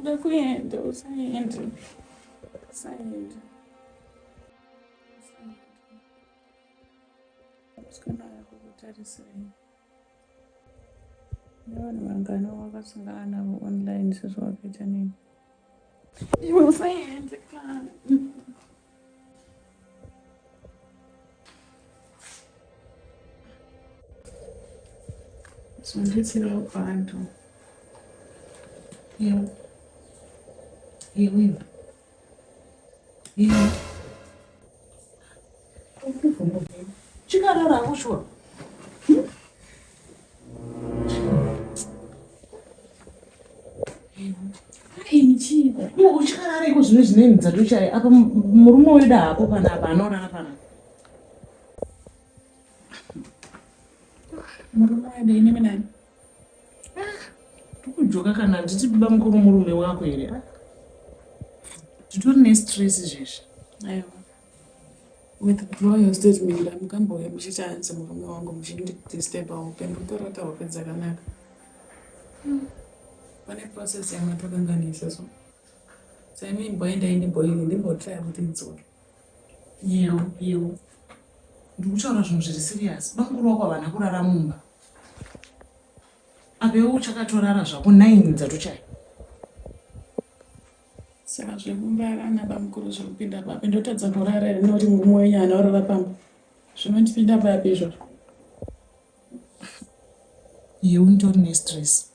Ndakuenda usaenda. Usaenda. Usikanaya kukutarisirei. Vanhu vangani wakasangana navo online sezvo wakaita nini? Iwe usaenda kana. Sondetserawo vantu. Iwe. Chikarara kushwa. Michiva. Uchikarara iko zvino zvinenza tochai apa murume wedu hapo pana apa anorara pana. Murume wedu inimi nani? Tokujoka kana nditi Bamkuru murume wako here. Titori nestress izvezvi. Aiwa. Withdraw your statement. Mukambouya muchichanzi murume wangu muchindidisturba upenyu torota hope dzakanaka. Pane process yamatokanganisa so. Saimi mboenda ndimbotraya kuti idzoke. Yewo. Ndikutaura zvinhu zviri serious. Bamkuru wako havana kurara mumba. Apewo uchakatorara zvako 9 dzatochai. Saka zvekumbara ana Bamkuru zvekupinda papi ndotadza kurara here nekuti murume wenyu anorara pamba. Zvinondipinda papi izvozvo? Yewo nditori nestress.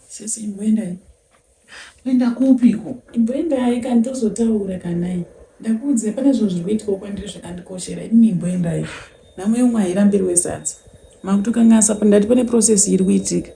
Sisi imboendai. Kuenda kupiko? Imboendai kana tozotaura kanai. Ndakuudze pane zvinhu zviri kuitwa kwandiri zvakandikoshera. Imi imboendai. Namwe umwe hairambirwe sadza. Makutokangasa ndati pane process iri kuitika.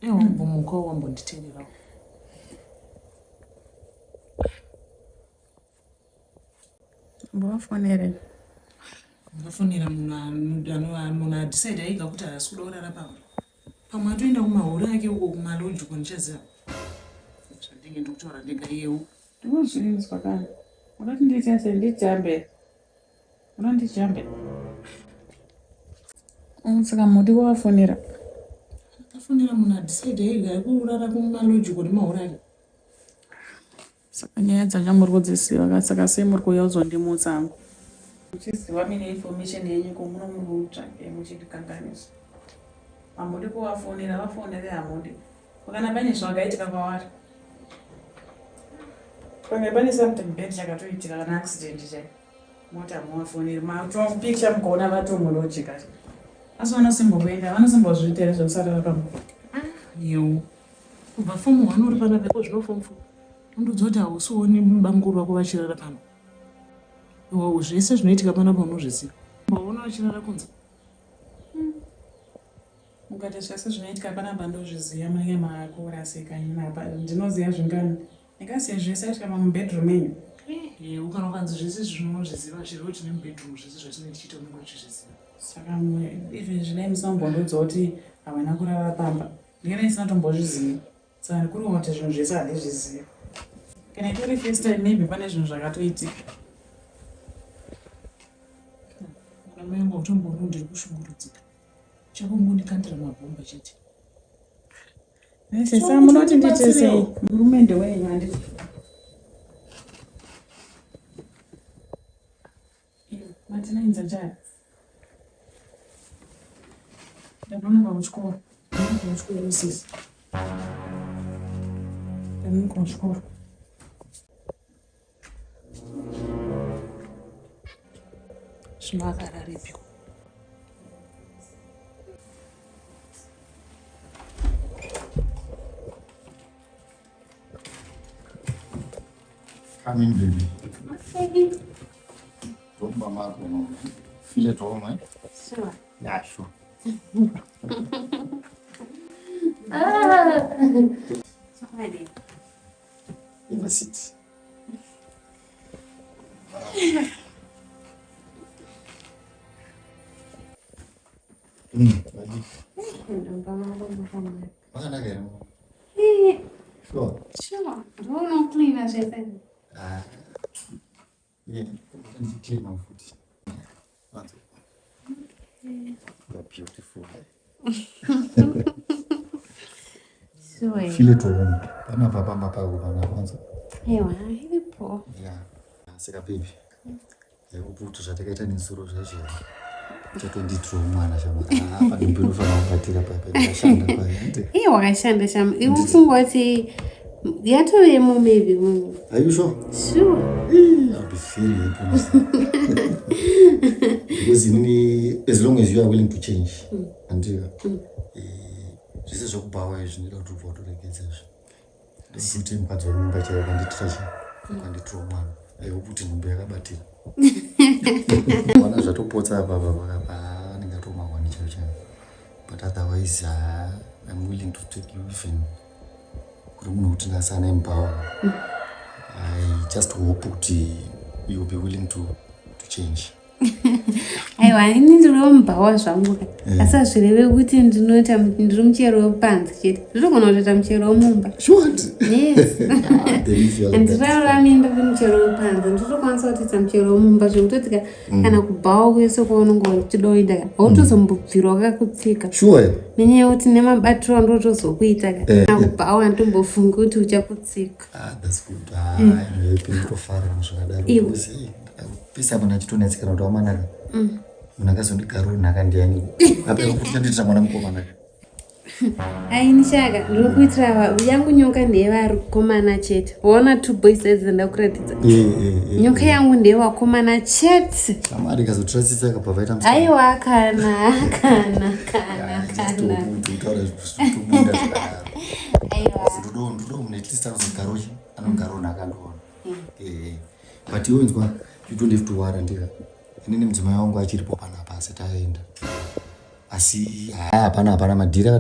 Ewa mbomuka wambonditenderawo. Mbowafonere. Ndafonera munhu adecide aiga kuti haasi kuda kurara pamwe. Pamwe atoenda kumahoro ake uko kumaloji konichaziva. Zvandinge ndokutaura ndega yewo. Ndinozvinzwa kana. Unoti ndichase ndijambe. Unondijambe. Saka mudi wawafonera. Ndafonera munhu adecide aiga kurara kumaloji koni mahoro ake. Saka nyaya dzacho muri kudzisiva saka sei muri kuuya kuzondimutsa hangu. Muchiziva mine information yenyu komuno muri kutsvake muchindikanganisa. Hamudi kuvafonera vafonere hamudi. Kana pane zvakaitika kwavari. Pamwe pane something bad chakatoitika kana accident chai. Moti hamuvafoneri. Picture mukaona vatomulojika. Asi vanosimbokuenda vanosimbozviitira zvekusarara pamwe. Yewo. Kubva fomu 1 uri pana peko zvino fomu 4. Undodzwa kuti hausioni Bamkuru wako vachirara pano. Iwo zvese zvinoitika pana paunozviziva. Mbaona vachirara kunze. Mukati zvese zvinoitika pana pandozviziva munenge makurasika inapa. Ndinoziva zvingani. Ndikasiya zvese aitika mubedroom yenyu. Yewo kana ukanzi zvese zvinozviziva zviri kuti nemubedroom zvese zvatinenge tichiita unenge uchizviziva. Saka izvi zvinai musambombondoudza kuti havana kurara pamba. Ndinenge ndisina tombozviziva. Saka ndikuronga kuti zvinhu zvese handizviziva. Kana itori first time maybe pane zvinhu zvakatoitika. Mwana wangu utomboona ndiri kushungurudzika. Chakungondikandira mabhomba chete. Saka munoti ndiite sei? Murume ndewenyu handiti. Matinainza njani? Ndamuka kuchikoro. Ndamuka kuchikoro sisi. Ndamuka kuchikoro. Zvinoagara ripiko. Come in, baby. Okay. Don't mama, feel at home, eh? Sure. Yeah, sure. So, ready. Have a seat. Sure. Sure. Don't clean as you think. Yeah, and clean my foot. You're beautiful. Sure. Feel it home. Pana papa mapako pana kwanza. Ewa, ilipo. Yeah. Sika baby. Ubutu zvatakaita nesoro zvazvo. Chatonditiro mwana shama. Apa ndinofana kubatira papa ndashanda paite. Wakashanda shama. Ibufunga kuti yatovemo maybe. Are you sure? Sure. I'll be very happy. Because as long as you are willing to change, until this is okubawa izvinoda kuti ubva utorekedza izvo. Ndikuti mukadzi womumba chaiwo kanditiracha kanditiro mwana. Aihope kuti nhumbi yakabatira. Wana zvatopotsa apa anenge atomawani chaiwo chaiwo. But otherwise, I'm willing to take you even kuri munhu kuti ndasana empower. I just hope kuti you will be willing to change. Aiwa, ini ndiriombawa zvangu asi hazvireve kuti ndinoti ndiri muchero wepanze chete. Ndinogona kutoita muchero womumba. Sure. Yes. Handiraramenda kuti muchero wepanze. Ndinotokwanisa kutoita muchero womumba zvekutotika kana kubhawa kwese kwaunenge uchidoida hautozombobvirwa wakakutsika. Sure. Nenyaya yekuti nemabatiro andotozokuita kana kubhawa handombofungi kuti uchakutsika. That's good. Ndinotofara zvakadaro. Pesa mwana chitonetsekana kuti wamanaka. Munhu akazondigaro nhaka ndiani. Apera kuti ndandita mwana mukomana. Nishaka ndiri kuitira yangu nyoka ndeyevakomana chete. Waona 2 boys dzandakuratidza. Nyoka yangu ndeyevakomana chete. Amari kazotratsisa akabva vaita musi. Aiwa kana. Aiwa. Ndodo munhu at least akazogaro anogaro nhaka ndoona. But iwe nzwa you don't have to worry ndika. Inini mudzimai wangu achiripo panapa asati aenda. Asi hapana madhira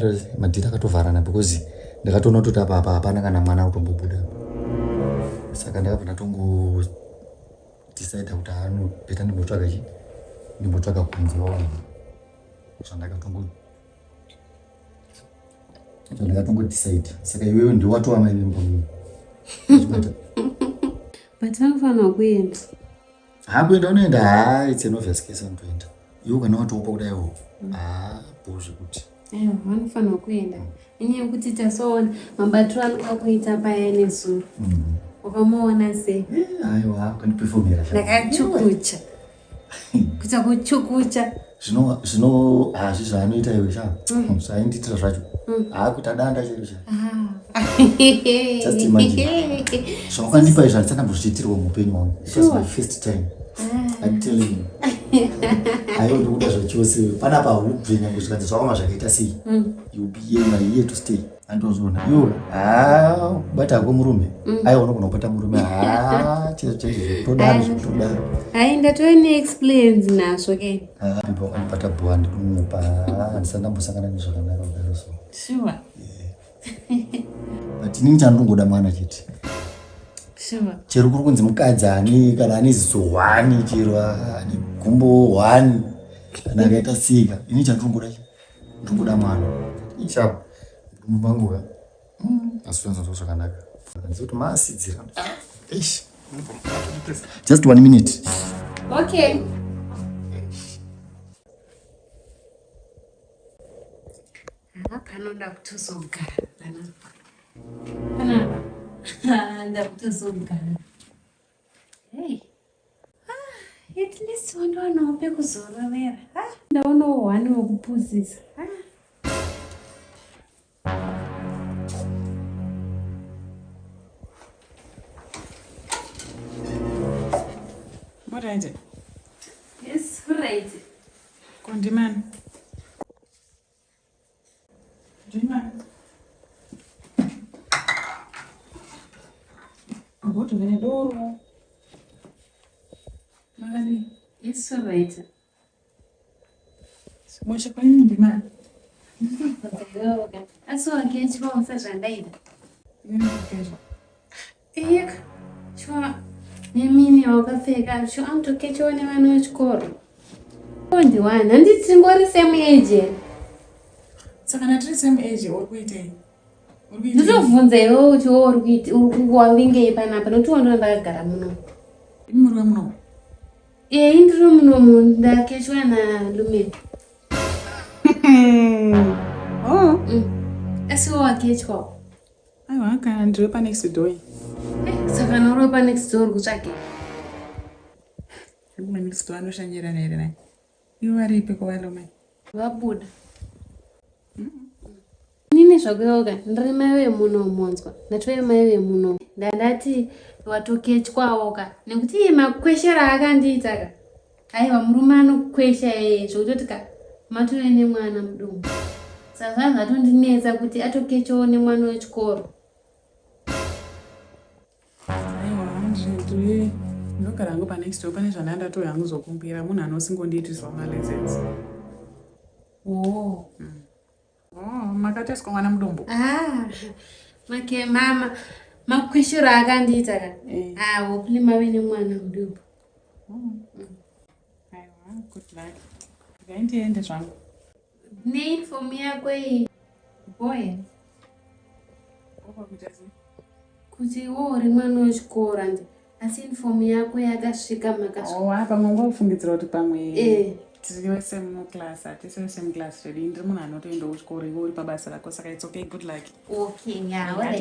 akatovharana because ndakatoona kuti apa hapana kana mwana utombobuda. Saka ndakabva ndatongo decide kuti beta ndimbotsvaka kunze wawanhu. Ndakatongo decide. Saka iwewe ndiwatova mai vembomi. But vanofanira kuenda. Hakuenda unoenda it's an obvious case anotoenda. Iwe kana watopa kudaiwo bozve kuti. Aiwa, vanofanira kuenda. Inyaya yekuti tasoona mabatiro anokakuita paya nezuro. Wakamuona sei? Aiwa, kandipefomera. Ndakachukucha. Kuita kuchukucha. Zvino zvaanoita iwe sha. Zvainditira zvacho. Kuti adanda chaiwo sha. Just imagine. Zvakandipa izvo handisakambozviitirwa muupenyu hwangu. It was my first time. I'm telling you. Aiwa ndikuda zvachose. Panapa ubve nyange zvikanzi zvakama zvakaita sei. You'll be here to stay. Andozona. Iwo kubata hako murume. Aiwa unogona kubata murume. Chaizo todaro. Ndatove neexplains nazvo ke. People anobata bhuwa ndinomupa. Handisandambosangana nezvakanaka kudaro so. Sure. But inini chandingoda mwana chete. Sure. Chero kuri kunzi mukadzi kana ane ziso 1 chero ane gumbo 1 kana akaita sika. Inini chandingoda mwana. Ishapo. Mubanguka. Asifanza zvakanaka. Kanzi kuti maasidzira. Eish. Just 1 minute. Okay. Panoda kutozogara panapa. Nda kutozogara. Hey. At least wandowanawo pekuzororera. Ndaonawo 1 wekupuzisa. What is it? Yes, right. Condiment. Go to the door. Magani. It's right. What's your demand? That's all I can't go such a lady. Sure. Nemini wakapfeka sho amtokecho nevana vechikoro. Ndiwana handiti ngori same age. Saka natiri same age uri kuitei? Ndizobvunza iwewe kuti uri kuwavingei panapa nokuti wandona ndakagara muno. Muri wemuno? Ndiri munomu ndakechwa nalume. Oh. Asi wakechwa. Aiwa, kana ndiri panext door. Saka noro panext door kutsvake. Next door anoshanyira here nai. Ivo varipi kuvarume? Vabuda. Nini zvakuyoga ndiri mai vemunomonzwa ndatove mai vemuno ndandati watokechwawoka nekuti iye makweshera akandiita ka aiwa murume anokwesha zvokutoti ka matove nemwana mudumbu saka zvatondinetsa kuti atokechawo nemwana wechikoro. Aiwa ndiri ndogara hangu panext door pane zvandandatoya hangu zokumbira munhu anosingondiitiswa malesens. Oh. Makateswa mwana mudumbu? Make mama makweshera akandiita ka wopune mave nemwana mudumbu. Aiwa, good luck. Ngaindiende zvangu. Neinifomu yako iyi boya kuti uri mwana wechikora ndi asi inifomu yako yakasvika makasvika. Pamwe ngofungidzira kuti pamwe tiri wese muclass hatisi wese muclass redu ndiri munhu anotoendawo kuchikoro iwe uri pabasa rako saka it's okay, good luck. Okay,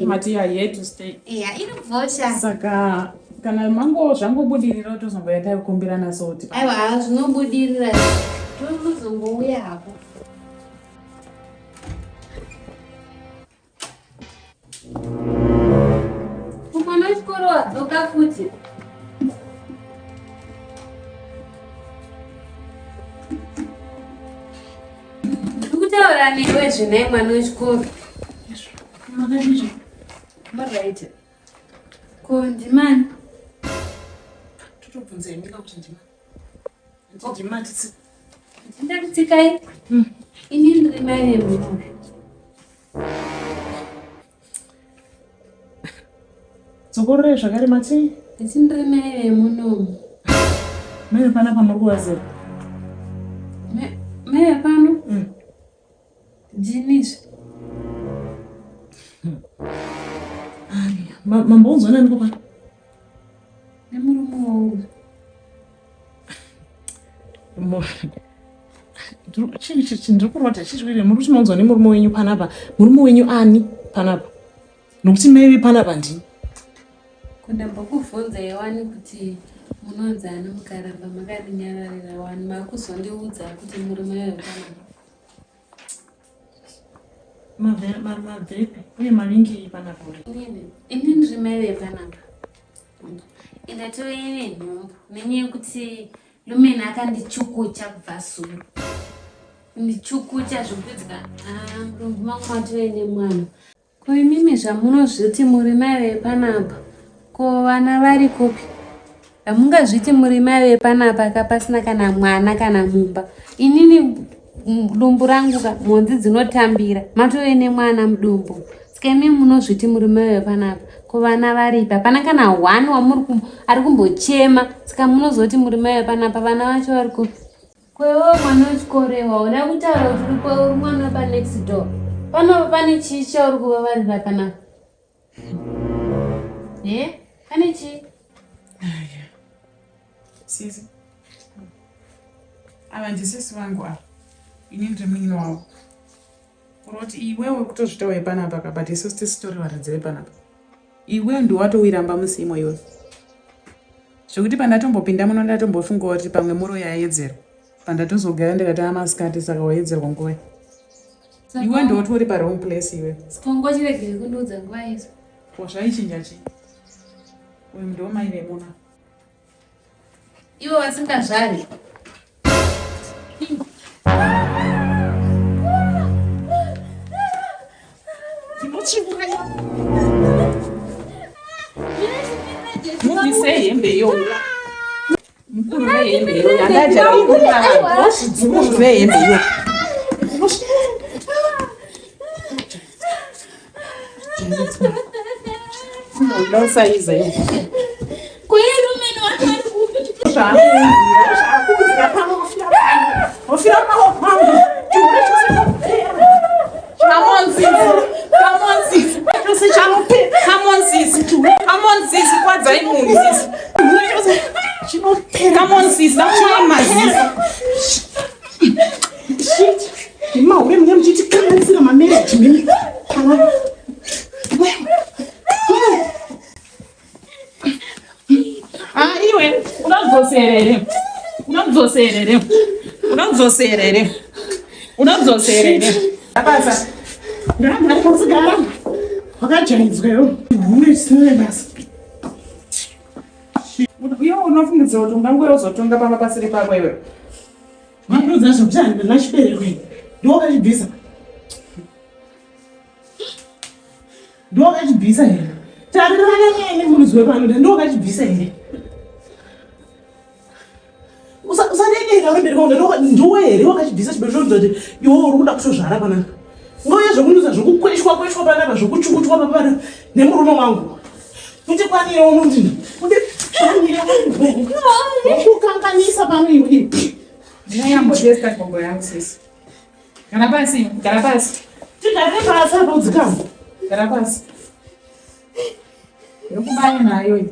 mati you are here to stay. iri vhosha Saka kana mango zvangobudirira tozomboya taikumbirana soti. Aiwa zvinobudirira tozongouya hapo. Mwana wechikoro wadzoka futi. Ndikutaura newe zvinai mwana wechikoro. Maraiti. Ko ndimani? Totobvunza Inga kuti ndimani. Ndimani tisi. Ndakutsikai? Ini ndiri mai vemuno. Dzokorore zvakare mati? Ndisi ndiri mai vemuno. Mai vepanapa muri kuwazira? Mai vepano? Ndinizve. Mambounzwa nani kopano? Nemurume wangu. Ndiri kurota chizviri muri kuchimaunzwa nemurume wenyu panapa. Murume wenyu ani panapa? Nokuti mai vepanapa ndini. Kundambokubvunza iwani kuti munonzana mukaramba makadinyararira wani makuzondiudza kuti muri mai vepanapa. Mabhepi uye mavingi panapa uri. Ini ndiri mai vepanapa. Indatove nenhumbu nenyaya yekuti lumeni akandichukucha kubva suru. Ndichukucha zvokudzika murumbu mangu matove nemwana. Ko imimi zvamunozviti muri mai vepanapa, ko vana vari kupi? Hamungazviti muri mai vepanapa kapasina kana mwana kana mumba. Inini dumbu rangu ka mhodzi dzinotambira matove nemwana mudumbu. Saka imimi munozviti muri mai vepanapa, ko vana varipi? Hapana kana one wamuri ari kumbochema. Saka munozoti muri mai vepanapa, vana vacho vari kupi? Ko iwewe mwana wechikorewa uda kutaura kuti uri mwana panext door. Pano pane chii chauri kuvavarira panapa? Pane chii? Sisi. Ava ndisisi vangu ava. Ini ndiri munyini wavo. Kuroti iwewe kutozvitaura wepanapa ka but isusu tisitori varidzi vepanapa. Iwe ndiwatowiramba musimo iwe. Zvokuti pandatombopinda muno ndatombofunga kuti pamwe muro yaedzerwa. Pandatozogara ndikati amasikati saka waedzerwa nguva. Iwe ndotori parwrong place iwe. Sikongochiregere kundiudza nguva izo. Zvaichinja chii? Uyu ndiwo mai vemuna. Ivo vasingazvari. Mubvise hembe iyoyo. Mukurure hembe iyoyo. Andajara mukurure hembe iyoyo. Ndosaiza hiyo. Kweli umeni wakati kupi? Unamdzoserere. Abasa. Ndanga kusigara. Wakajaizweyo. Unesine basa. Uyo unofungidzira kuti ungangoyo uzotonga pamba pasiri pako iwe. Makuza zvokutanga nachibereko. Ndokachibvisa. Ndokachibvisa here. Tarirana nene munzwe pano ndokachibvisa here. Usadedeka uremberi ndiwe here wakachibvisa chibereko ndoti iwe uri kuda kutozvara panapa. Ngoya zvokunuza zvokukweshwa panapa zvokuchukutwa panapa nemurume wangu. Kuti kwanire unondini. Kukanganisa pano iwe. Ndinayambotesta kongo yangu sisi. Gara pasi. Tigare pasi apa udzikama. Gara pasi. Ndokubaya nayo iyi.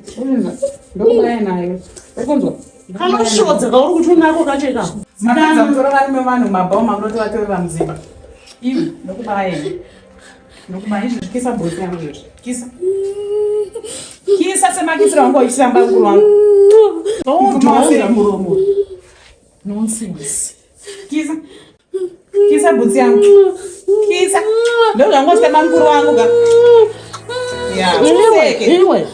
Ndokubaya nayo. Ukunzwa? Kanoshodza kauri kuti unako kacheka. Makaza kutora varume vanhu mabhawu makunoti vatove vamuzimba. Ivi ndokubaya. Ndokubaya izvi kisa bhosi yangu izvi. Kisa semakisira wangu wachiramba mukuru wangu. Ndowira muromo. Nonsense. Kisa bhutsi yangu. Kisa. Ndozvangosema mukuru wangu ka. Ya, useke. Iwe.